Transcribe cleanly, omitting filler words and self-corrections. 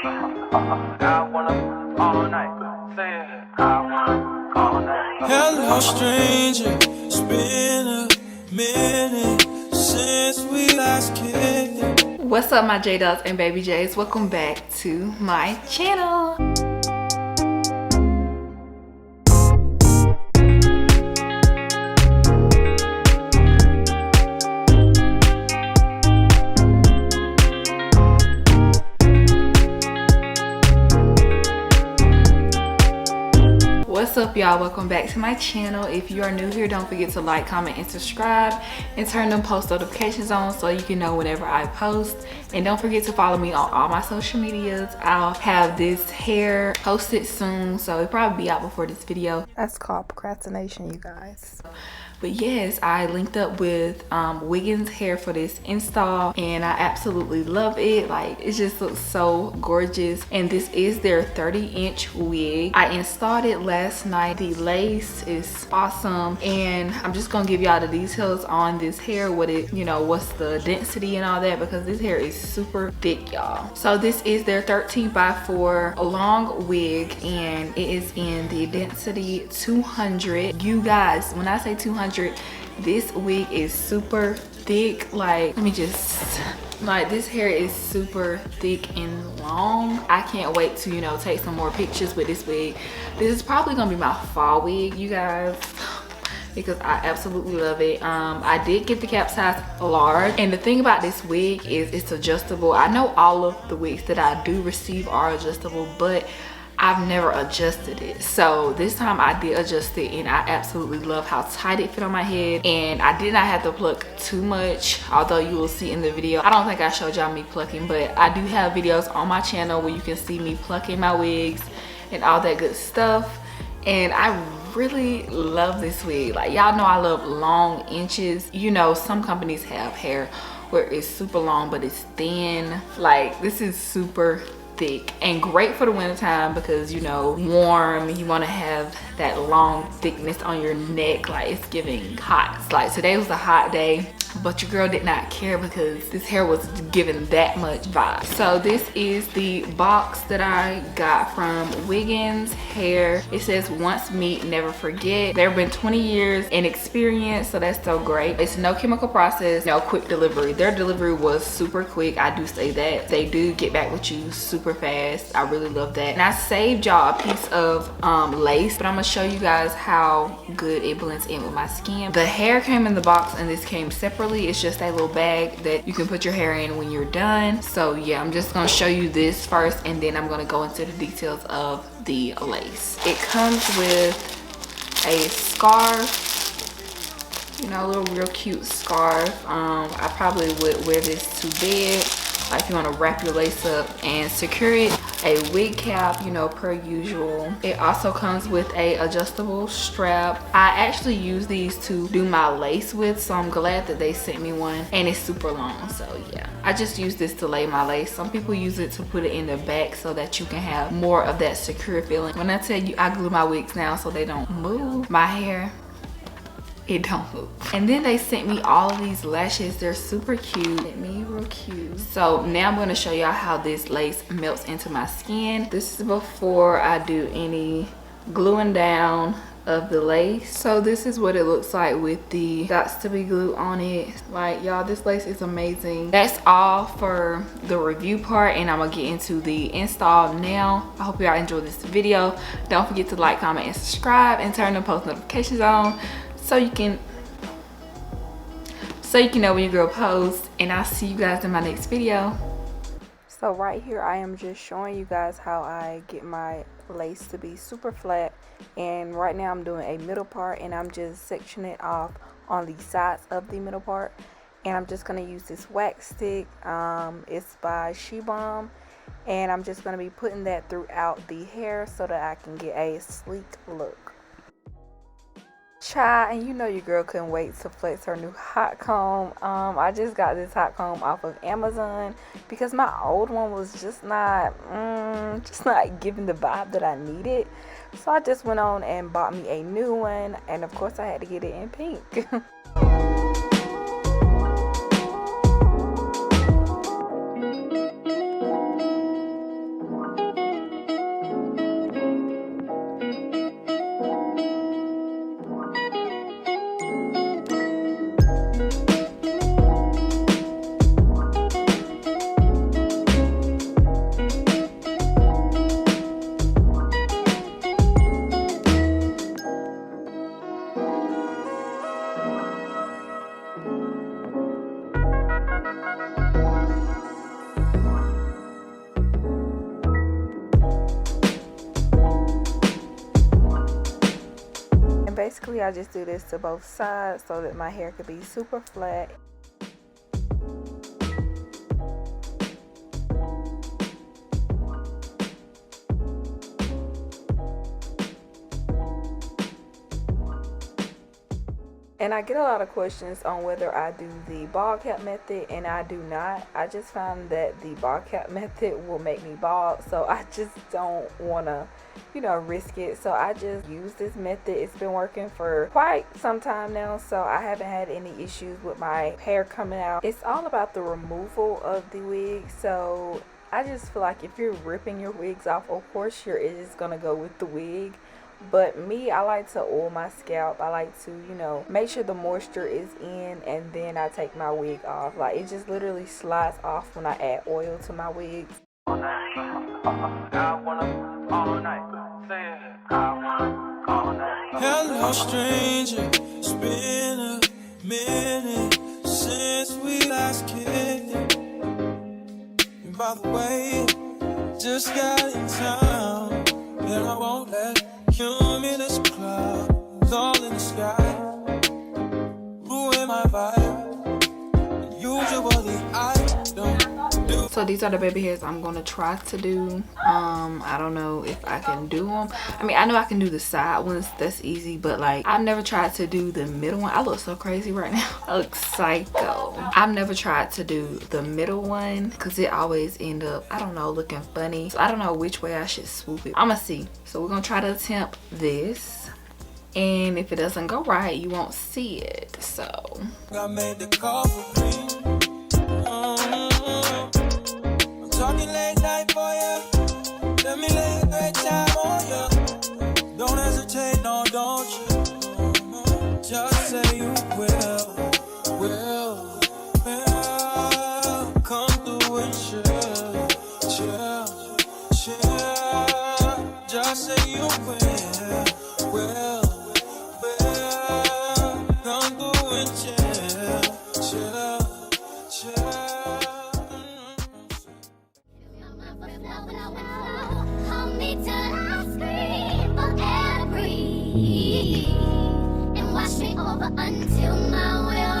Hello, stranger. It's been a minute since we last kicked. What's up, my J-Dots and baby J's? Welcome back to my channel. What's up, y'all? Welcome back to my channel. If you are new here, don't forget to like, comment, and subscribe, and turn them post notifications on so you can know whenever I post. And don't forget to follow me on all my social medias. I'll have this hair posted soon, so it'll probably be out before this video. That's called procrastination, you guys. But yes, I linked up with Wiggins hair for this install, and I absolutely love it. Like, it just looks so gorgeous. And this is their 30-inch wig. I installed it last night. The lace is awesome, and I'm just gonna give y'all the details on this hair, what it, you know, what's the density and all that, because this hair is super thick, y'all. So this is their 13x4 long wig, and it is in the density 200. You guys, when I say 200, this wig is super thick. Like, let me just, like, this hair is super thick and long. I can't wait to, you know, take some more pictures with this wig. This is probably gonna be my fall wig, you guys, because I absolutely love it. I did get the cap size large, and the thing about this wig is it's adjustable. I know all of the wigs that I do receive are adjustable, but I've never adjusted it. So this time I did adjust it, and I absolutely love how tight it fit on my head, and I did not have to pluck too much, although you will see in the video. I don't think I showed y'all me plucking, but I do have videos on my channel where you can see me plucking my wigs and all that good stuff. And I really love this wig. Like, y'all know I love long inches. You know, some companies have hair where it's super long but it's thin. Like, this is super thick and great for the winter time because, you know, warm, you want to have that long thickness on your neck. Like, it's giving hot. Like, today was a hot day, but your girl did not care because this hair was giving that much vibe. So this is the box that I got from Wiggins hair. It says once meet, never forget. There have been 20 years in experience, so that's so great. It's no chemical process, no quick delivery. Their delivery was super quick. I do say that. They do get back with you super fast. I really love that. And I saved y'all a piece of lace, but I'm gonna show you guys how good it blends in with my skin. The hair came in the box, and this came separately. It's just a little bag that you can put your hair in when you're done. So yeah, I'm just gonna show you this first, and then I'm gonna go into the details of the lace. It comes with a scarf, you know, a little real cute scarf. I probably would wear this to bed, like if you want to wrap your lace up and secure it. A wig cap, you know, per usual. It also comes with a adjustable strap. I actually use these to do my lace with, so I'm glad that they sent me one, and it's super long. So yeah, I just use this to lay my lace. Some people use it to put it in the back so that you can have more of that secure feeling. When I tell you I glue my wigs now so they don't move, my hair, it don't move. And then they sent me all of these lashes. They're super cute. Real cute. So now I'm going to show y'all how this lace melts into my skin. This is before I do any gluing down of the lace. So this is what it looks like with the dots to be glue on it. Like, y'all, this lace is amazing. That's all for the review part, and I'm gonna get into the install now. I hope y'all enjoyed this video. Don't forget to like, comment, and subscribe, and turn the post notifications on so you can know when your girl posts. And I'll see you guys in my next video. So right here I am just showing you guys how I get my lace to be super flat, and right now I'm doing a middle part, and I'm just sectioning it off on the sides of the middle part. And I'm just going to use this wax stick. It's by Shebomb, and I'm just going to be putting that throughout the hair so that I can get a sleek look. Child, and you know your girl couldn't wait to flex her new hot comb. I just got this hot comb off of Amazon because my old one was just not giving the vibe that I needed. So I just went on and bought me a new one, and of course I had to get it in pink. basically I just do this to both sides so that my hair could be super flat. And I get a lot of questions on whether I do the bald cap method, and I do not. I just found that the bald cap method will make me bald, so I just don't want to, you know, risk it. So I just use this method. It's been working for quite some time now, so I haven't had any issues with my hair coming out. It's all about the removal of the wig. So I just feel like if you're ripping your wigs off, of course your edge is gonna go with the wig. But me, I like to oil my scalp. I like to, you know, make sure the moisture is in, and then I take my wig off. Like, it just literally slides off when I add oil to my wigs. Hello, stranger. It's been a minute since we last kicked it. And by the way, just got in town, and I won't let cumulus clouds all in the sky ruin my vibe. Usually I don't do. So these are the baby hairs I'm gonna try to do. I don't know if I can do them. I mean, I know I can do the side ones, that's easy, but like I've never tried to do the middle one. I look so crazy right now. I look psycho. I've never tried to do the middle one because it always end up, I don't know, looking funny. So I don't know which way I should swoop it. I'm gonna see. So we're gonna try to attempt this, and if it doesn't go right, you won't see it. So I made the call for me. I'm talking late night for ya. Let me lay a great time on ya. Don't hesitate, no, don't you? Just say you will. Come through and chill. Just say you will. Come through and chill. Hold me till I scream or breathe, and wash me over until my will